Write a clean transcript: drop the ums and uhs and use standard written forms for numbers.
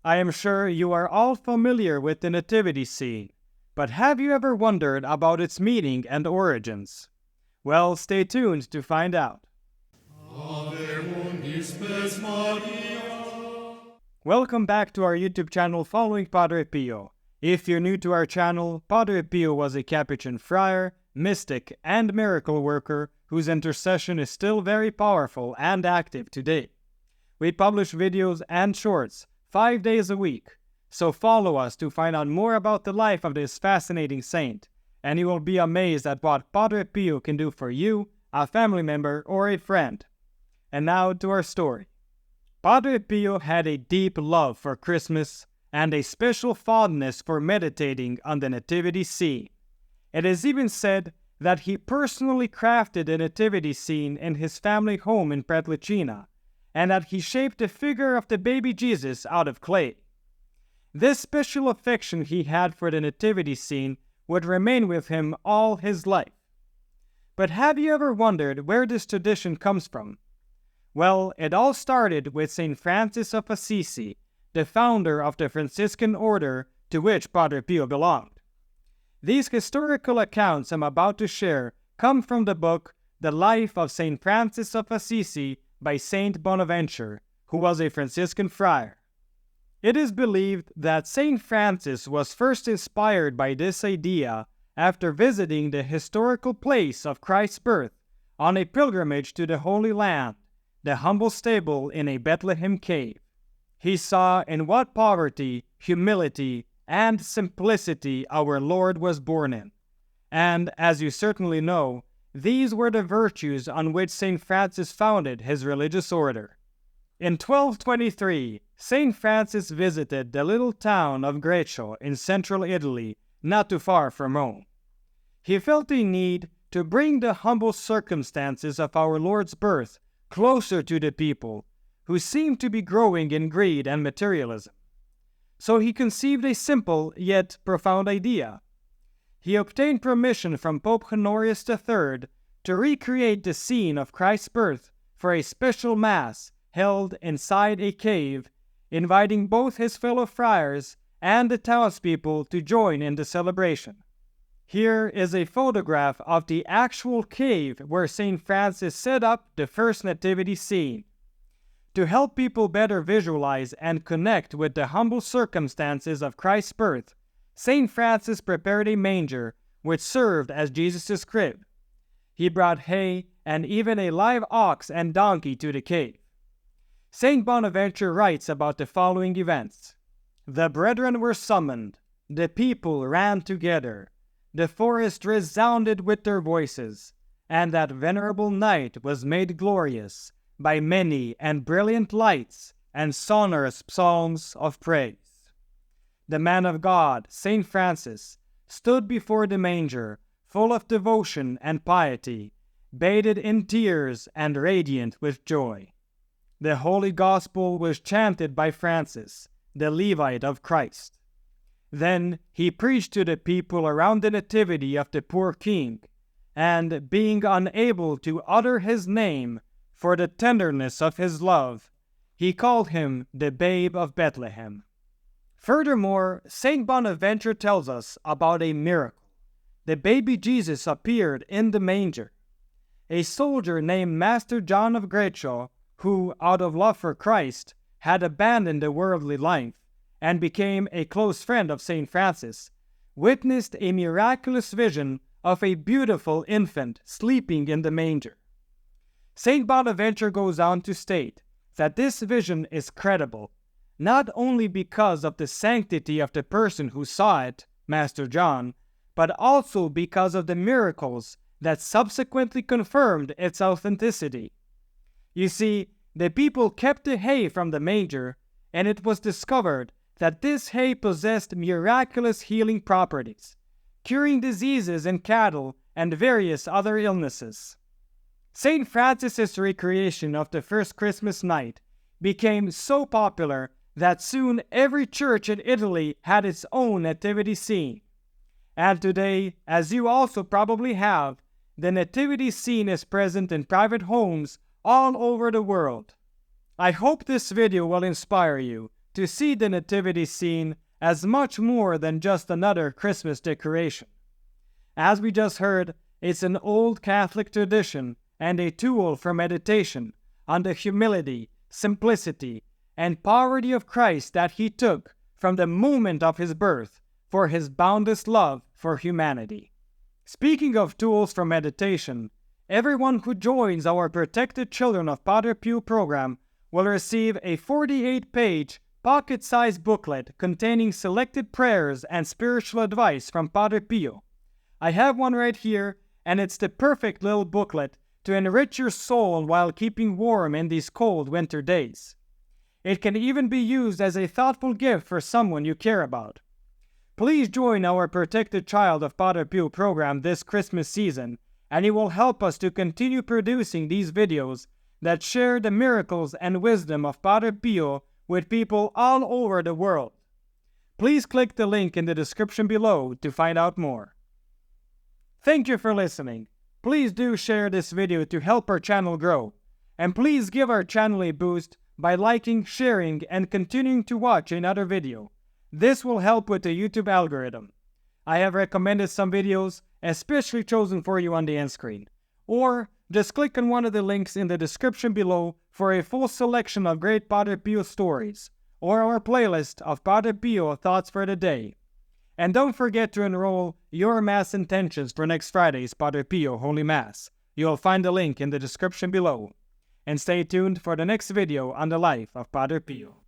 I am sure you are all familiar with the nativity scene, but have you ever wondered about its meaning and origins? Well, stay tuned to find out. Welcome back to our YouTube channel following Padre Pio. If you're new to our channel, Padre Pio was a Capuchin friar, mystic, and miracle worker whose intercession is still very powerful and active today. We publish videos and shorts 5 days a week, so follow us to find out more about the life of this fascinating saint, and you will be amazed at what Padre Pio can do for you, a family member, or a friend. And now to our story. Padre Pio had a deep love for Christmas and a special fondness for meditating on the nativity scene. It is even said that he personally crafted the nativity scene in his family home in Petrlicina, and that he shaped the figure of the baby Jesus out of clay. This special affection he had for the nativity scene would remain with him all his life. But have you ever wondered where this tradition comes from? Well, it all started with St. Francis of Assisi, the founder of the Franciscan order to which Padre Pio belonged. These historical accounts I'm about to share come from the book The Life of St. Francis of Assisi by Saint Bonaventure, who was a Franciscan friar. It is believed that St. Francis was first inspired by this idea after visiting the historical place of Christ's birth on a pilgrimage to the Holy Land, the humble stable in a Bethlehem cave. He saw in what poverty, humility, and simplicity our Lord was born in. And, as you certainly know, these were the virtues on which St. Francis founded his religious order. In 1223, St. Francis visited the little town of Greccio in central Italy, not too far from Rome. He felt a need to bring the humble circumstances of our Lord's birth closer to the people, who seemed to be growing in greed and materialism. So he conceived a simple yet profound idea. He obtained permission from Pope Honorius III to recreate the scene of Christ's birth for a special Mass held inside a cave, inviting both his fellow friars and the townspeople to join in the celebration. Here is a photograph of the actual cave where St. Francis set up the first nativity scene. To help people better visualize and connect with the humble circumstances of Christ's birth, St. Francis prepared a manger which served as Jesus' crib. He brought hay and even a live ox and donkey to the cave. St. Bonaventure writes about the following events. The brethren were summoned, the people ran together, the forest resounded with their voices, and that venerable night was made glorious by many and brilliant lights and sonorous psalms of praise. The man of God, St. Francis, stood before the manger, full of devotion and piety, bathed in tears and radiant with joy. The Holy Gospel was chanted by Francis, the Levite of Christ. Then he preached to the people around the nativity of the poor king, and being unable to utter his name for the tenderness of his love, he called him the Babe of Bethlehem. Furthermore, St. Bonaventure tells us about a miracle. The baby Jesus appeared in the manger. A soldier named Master John of Greccio, who, out of love for Christ, had abandoned the worldly life and became a close friend of St. Francis, witnessed a miraculous vision of a beautiful infant sleeping in the manger. St. Bonaventure goes on to state that this vision is credible, not only because of the sanctity of the person who saw it, Master John, but also because of the miracles that subsequently confirmed its authenticity. You see, the people kept the hay from the manger, and it was discovered that this hay possessed miraculous healing properties, curing diseases in cattle and various other illnesses. St. Francis's recreation of the first Christmas night became so popular that soon every church in Italy had its own nativity scene. And today, as you also probably have, the nativity scene is present in private homes all over the world. I hope this video will inspire you to see the Nativity scene as much more than just another Christmas decoration. As we just heard, it's an old Catholic tradition and a tool for meditation on the humility, simplicity, and poverty of Christ that he took from the moment of his birth for his boundless love for humanity. Speaking of tools for meditation, everyone who joins our Protected Children of Padre Pio program will receive a 48-page, pocket-sized booklet containing selected prayers and spiritual advice from Padre Pio. I have one right here, and it's the perfect little booklet to enrich your soul while keeping warm in these cold winter days. It can even be used as a thoughtful gift for someone you care about. Please join our Protected Child of Padre Pio program this Christmas season, and it will help us to continue producing these videos that share the miracles and wisdom of Padre Pio with people all over the world. Please click the link in the description below to find out more. Thank you for listening. Please do share this video to help our channel grow. And please give our channel a boost by liking, sharing, and continuing to watch another video. This will help with the YouTube algorithm. I have recommended some videos especially chosen for you on the end screen. Or just click on one of the links in the description below for a full selection of great Padre Pio stories, or our playlist of Padre Pio Thoughts for the Day. And don't forget to enroll your Mass intentions for next Friday's Padre Pio Holy Mass. You'll find the link in the description below. And stay tuned for the next video on the life of Padre Pio.